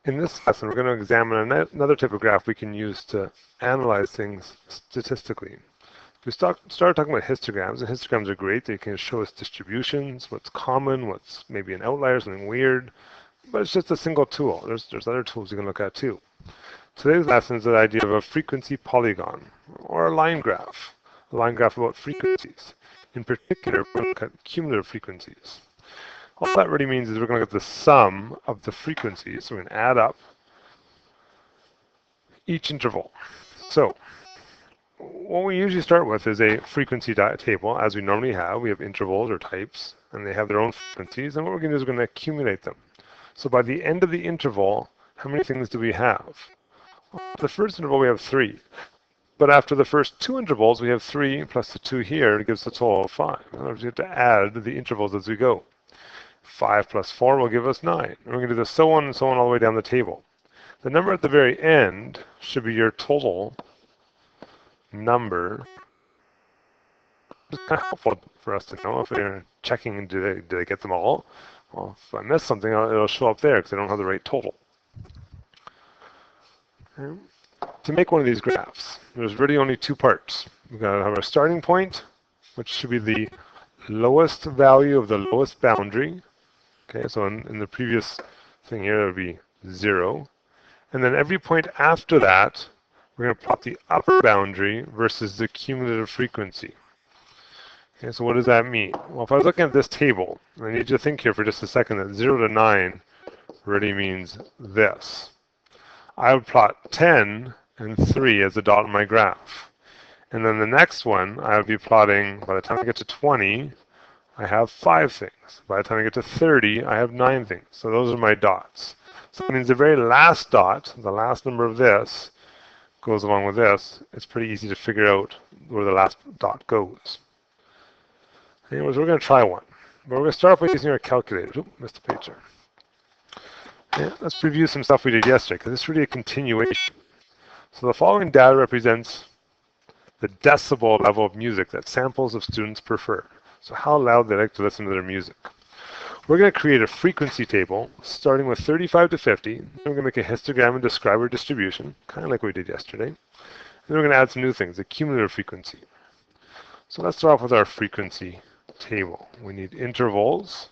In this lesson, we're going to examine another type of graph we can use to analyze things statistically. We started talking about histograms, and histograms are great. They can show us distributions, what's common, what's maybe an outlier, something weird, but it's just a single tool. There's other tools you can look at too. Today's lesson is the idea of a frequency polygon, or a line graph about frequencies. In particular, we're going to look at cumulative frequencies. All that really means is we're going to get the sum of the frequencies. So we're going to add up each interval. So what we usually start with is a frequency table, as we normally have. We have intervals or types, and they have their own frequencies. And what we're going to do is we're going to accumulate them. So by the end of the interval, how many things do we have? Well, the first interval, we have 3. But after the first 2 intervals, we have 3 plus the 2 here. It gives a total of 5. In other words, we have to add the intervals as we go. 5 plus 4 will give us 9. And we're going to do this so on and so on all the way down the table. The number at the very end should be your total number. It's kind of helpful for us to know if they're checking, did they get them all? Well, if I miss something, it'll show up there because I don't have the right total. Okay. To make one of these graphs, there's really only 2 parts. We've got to have our starting point, which should be the lowest value of the lowest boundary. Okay, so in the previous thing here, it would be 0. And then every point after that, we're going to plot the upper boundary versus the cumulative frequency. Okay, so what does that mean? Well, if I was looking at this table, I need you to think here for just a second that 0 to 9 really means this. I would plot 10 and 3 as a dot in my graph. And then the next one, I would be plotting, by the time I get to 20, I have 5 things. By the time I get to 30, I have 9 things. So those are my dots. So that means the very last dot, the last number of this, goes along with this. It's pretty easy to figure out where the last dot goes. Anyways, we're going to try one. But we're going to start off by using our calculator. Oop, missed a page there. Yeah, let's review some stuff we did yesterday, because it's really a continuation. So the following data represents the decibel level of music that samples of students prefer. So how loud they like to listen to their music. We're going to create a frequency table starting with 35 to 50. Then we're going to make a histogram and describe our distribution, kind of like we did yesterday. And then we're going to add some new things, the cumulative frequency. So let's start off with our frequency table. We need intervals,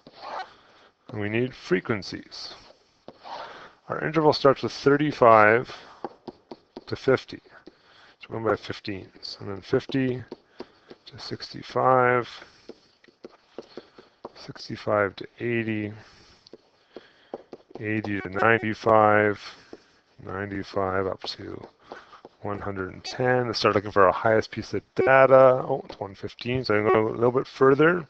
and we need frequencies. Our interval starts with 35 to 50. So we're going by 15s. And then 50 to 65. 65 to 80, 80 to 95, 95 up to 110. Let's start looking for our highest piece of data. Oh, it's 115, so I'm going to go a little bit further.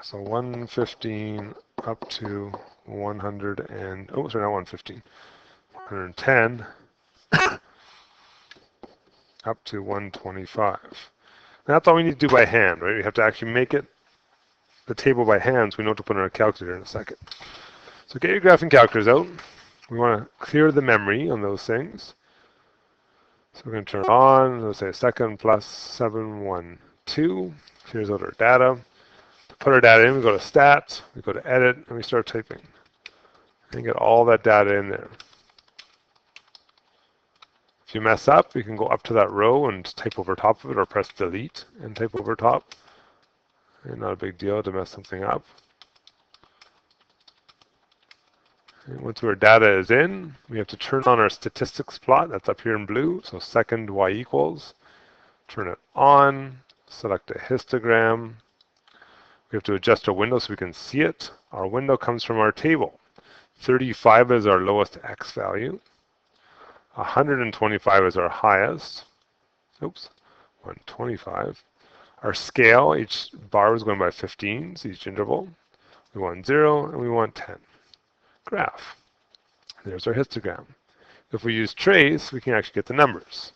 So 115 up to 100 and, oh, sorry, not 115, 110 up to 125. And that's all we need to do by hand, right? We have to actually make it the table by hand, so we know what to put in our calculator in a second. So get your graphing calculators out. We want to clear the memory on those things. So we're going to turn it on. Let's say second plus 712. Here's out our data. To put our data in, we go to Stats, we go to Edit, and we start typing. And get all that data in there. If you mess up, you can go up to that row and type over top of it, or press Delete and type over top. And not a big deal to mess something up. And once our data is in, we have to turn on our statistics plot. That's up here in blue. So second y equals. Turn it on. Select a histogram. We have to adjust our window so we can see it. Our window comes from our table. 35 is our lowest x value. 125 is our highest. Oops, 125. Our scale, each bar is going by 15s, each interval. We want 0 and we want 10. Graph. There's our histogram. If we use trace, we can actually get the numbers.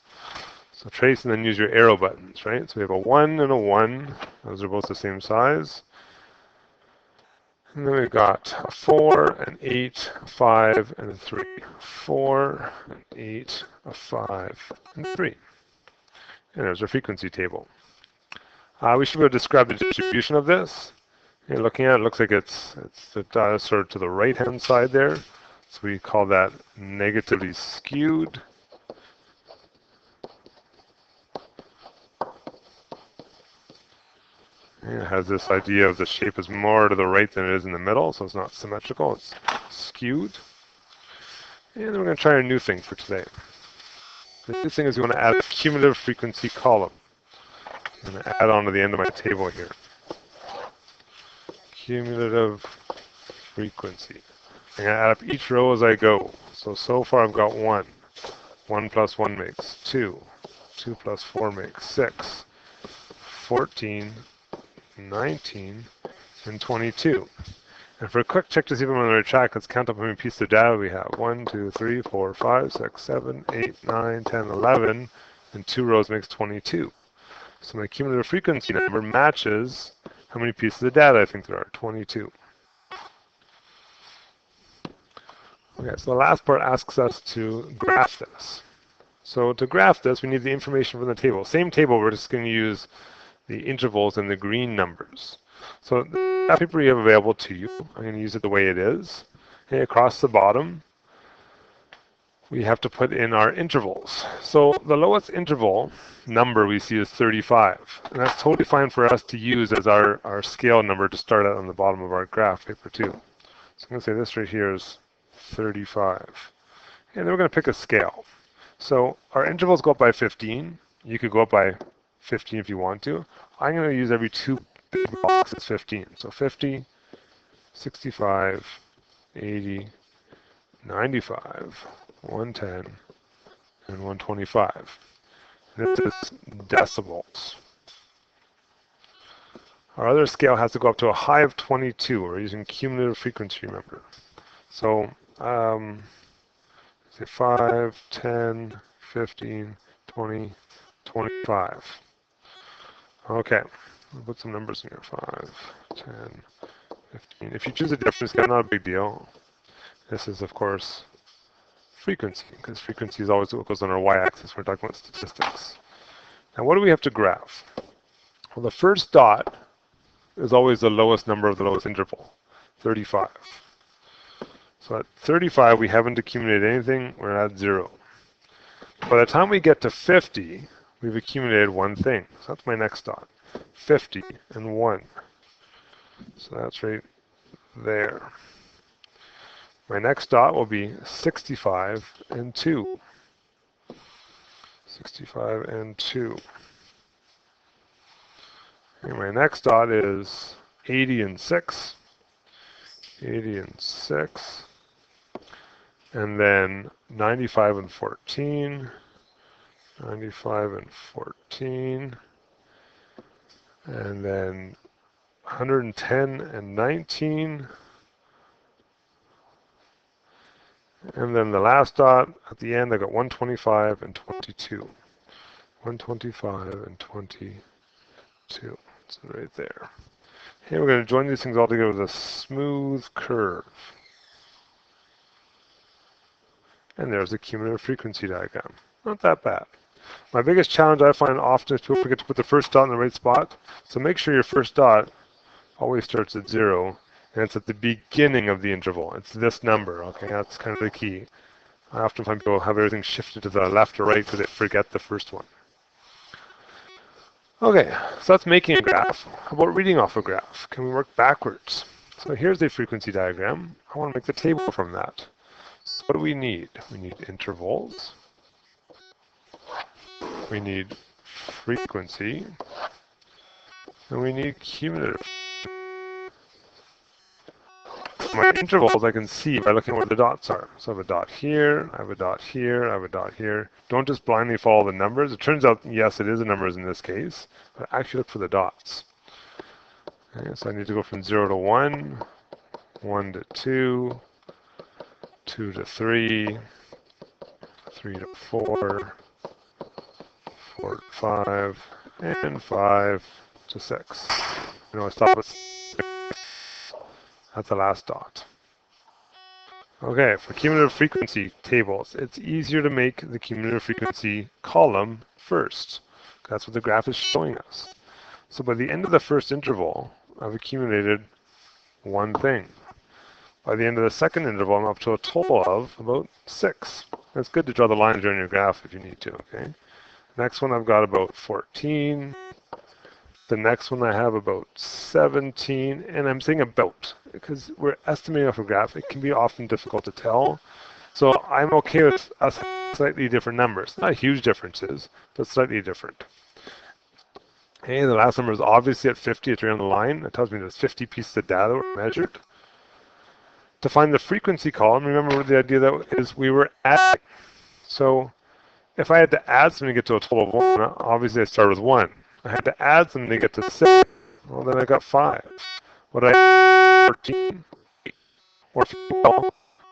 So trace and then use your arrow buttons, right? So we have a 1 and a 1. Those are both the same size. And then we've got a 4, an 8, a 5, and a 3. 4, an 8, a 5, and 3. And there's our frequency table. We should be able to describe the distribution of this. You're looking at it, looks like it's sort of to the right-hand side there. So we call that negatively skewed. And it has this idea of the shape is more to the right than it is in the middle, so it's not symmetrical, it's skewed. And then we're going to try a new thing for today. The new thing is we want to add a cumulative frequency column. I'm going to add on to the end of my table here. Cumulative frequency. I'm going to add up each row as I go. So far I've got 1. 1 plus 1 makes 2. 2 plus 4 makes 6. 14, 19, and 22. And for a quick check to see if I'm on the right track, let's count up how many pieces of data we have. 1, 2, 3, 4, 5, 6, 7, 8, 9, 10, 11, and 2 rows makes 22. So my cumulative frequency number matches how many pieces of data I think there are, 22. Okay, so the last part asks us to graph this. So to graph this, we need the information from the table. Same table, we're just going to use the intervals and the green numbers. So the graph paper you have available to you, I'm going to use it the way it is. Okay, across the bottom, we have to put in our intervals. So the lowest interval number we see is 35. And that's totally fine for us to use as our scale number to start at on the bottom of our graph paper too. So I'm going to say this right here is 35. And then we're going to pick a scale. So our intervals go up by 15. You could go up by 15 if you want to. I'm going to use every 2 big blocks as 15. So 50, 65, 80, 95, 110, and 125. This is decibels. Our other scale has to go up to a high of 22. We're using cumulative frequency, remember. So say 5, 10, 15, 20, 25. Okay, we'll put some numbers in here. 5, 10, 15. If you choose a different scale, not a big deal. This is, of course, frequency, because frequency is always what goes on our y-axis. We're talking about statistics. Now, what do we have to graph? Well, the first dot is always the lowest number of the lowest interval, 35. So at 35, we haven't accumulated anything. We're at 0. By the time we get to 50, we've accumulated one thing. So that's my next dot, 50 and 1. So that's right there. My next dot will be 65 and 2. 65 and 2. And my next dot is 80 and 6. 80 and 6. And then 95 and 14. 95 and 14. And then 110 and 19. And then the last dot at the end, I got 125 and 22. 125 and 22. So right there. Okay, we're going to join these things all together with a smooth curve. And there's the cumulative frequency diagram. Not that bad. My biggest challenge I find often is people forget to put the first dot in the right spot. So make sure your first dot always starts at 0. And it's at the beginning of the interval. It's this number, okay? That's kind of the key. I often find people have everything shifted to the left or right because they forget the first one. Okay, so that's making a graph. How about reading off a graph? Can we work backwards? So here's a frequency diagram. I want to make the table from that. So what do we need? We need intervals. We need frequency. And we need cumulative. My intervals I can see by looking at where the dots are. So I have a dot here, I have a dot here, I have a dot here. Don't just blindly follow the numbers. It turns out, yes, it is the numbers in this case, but actually look for the dots. Okay, so I need to go from 0 to 1, 1 to 2, 2 to 3, 3 to 4, 4 to 5, and 5 to 6. You know, I stop at 6. That's the last dot. Okay, for cumulative frequency tables, it's easier to make the cumulative frequency column first. That's what the graph is showing us. So by the end of the first interval, I've accumulated one thing. By the end of the second interval, I'm up to a total of about 6. It's good to draw the lines during your graph if you need to, okay? Next one I've got about 14. The next one I have about 17, and I'm saying about, because we're estimating off a graph. It can be often difficult to tell. So I'm okay with us having slightly different numbers. Not huge differences, but slightly different. Okay, the last number is obviously at 50, it's right on the line. It tells me there's 50 pieces of data were measured. To find the frequency column, remember the idea that is we were adding. So if I had to add something to get to a total of 1, obviously I start with 1. I had to add something to get to 6. Well, then I got 5. What I add? 14? Or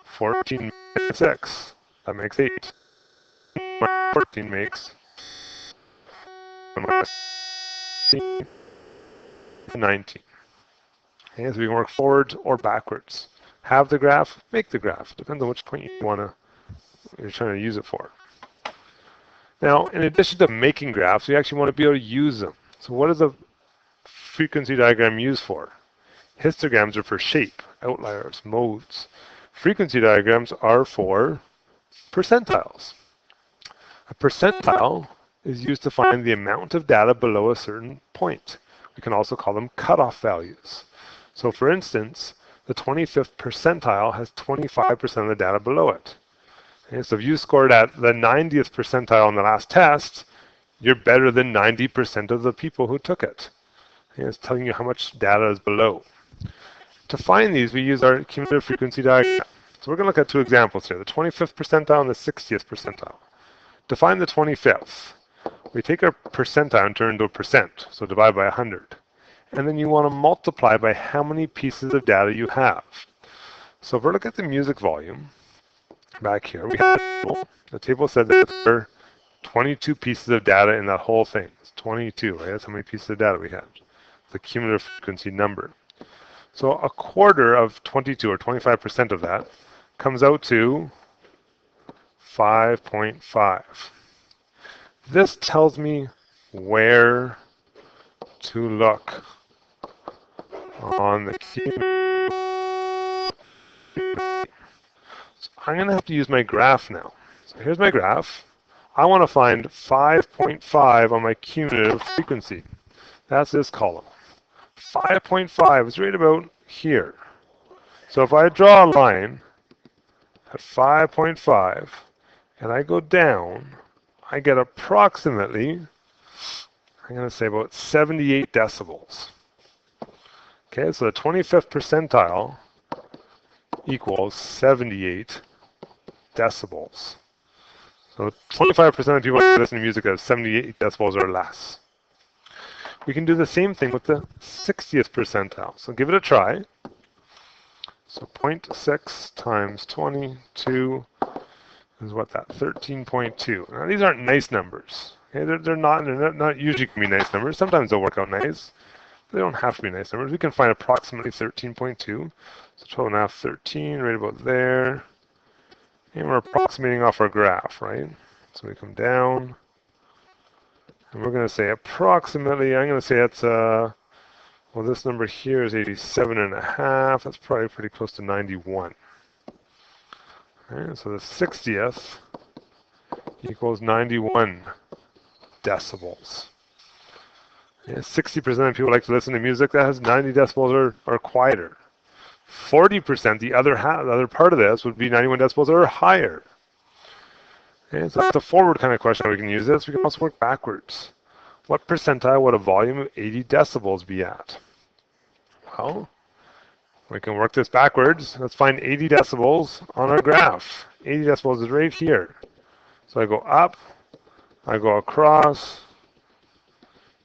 14 minus 6. That makes 8. 14 makes 19. Okay, so we can work forward or backwards. Have the graph, make the graph. Depends on which point you're trying to use it for. Now, in addition to making graphs, we actually want to be able to use them. So what is a frequency diagram used for? Histograms are for shape, outliers, modes. Frequency diagrams are for percentiles. A percentile is used to find the amount of data below a certain point. We can also call them cutoff values. So for instance, the 25th percentile has 25% of the data below it. Okay, so if you scored at the 90th percentile on the last test, you're better than 90% of the people who took it. Okay, it's telling you how much data is below. To find these, we use our cumulative frequency diagram. So we're going to look at 2 examples here, the 25th percentile and the 60th percentile. To find the 25th, we take our percentile and turn it into a percent, so divide by 100. And then you want to multiply by how many pieces of data you have. So if we look at the music volume, back here, we have a table. The table said that there are 22 pieces of data in that whole thing. It's 22, right? That's how many pieces of data we have. The cumulative frequency number. So a quarter of 22, or 25% of that, comes out to 5.5. This tells me where to look on the cumulative. So I'm going to have to use my graph now. So here's my graph. I want to find 5.5 on my cumulative frequency. That's this column. 5.5 is right about here. So if I draw a line at 5.5 and I go down, I get approximately, I'm going to say about 78 decibels. Okay, so the 25th percentile equals 78 decibels. So 25% of people listen to music that have 78 decibels or less. We can do the same thing with the 60th percentile. So give it a try. So 0.6 times 22 is what, that 13.2. Now these aren't nice numbers. Okay, they're not usually can be nice numbers. Sometimes they'll work out nice. They don't have to be nice numbers. We can find approximately 13.2. So 12.5, 13, right about there. And we're approximating off our graph, right? So we come down. And we're going to say approximately, I'm going to say that's, well, this number here is 87.5. That's probably pretty close to 91. Okay, so the 60th equals 91 decibels. 60% of people like to listen to music that has 90 decibels or quieter. 40%, the other part of this would be 91 decibels or higher. Okay, so that's a forward kind of question. We can use this. We can also work backwards. What percentile would a volume of 80 decibels be at? Well, we can work this backwards. Let's find 80 decibels on our graph. 80 decibels is right here. So I go up, I go across.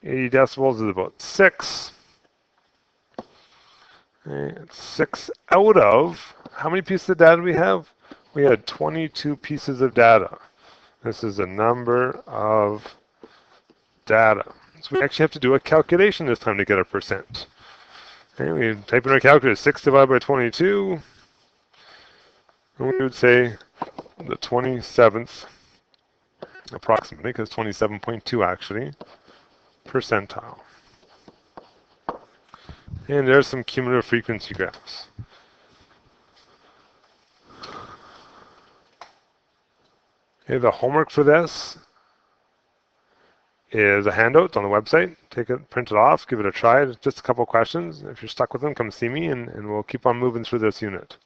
80 decibels is about 6. And 6 out of, how many pieces of data do we have? We had 22 pieces of data. This is the number of data. So we actually have to do a calculation this time to get a percent. Okay, we type in our calculator, 6 divided by 22. And we would say the 27th, approximately, because 27.2 actually, percentile. And there's some cumulative frequency graphs. Okay, the homework for this is a handout on the website. Take it, print it off, give it a try. It's just a couple questions. If you're stuck with them, come see me, and we'll keep on moving through this unit.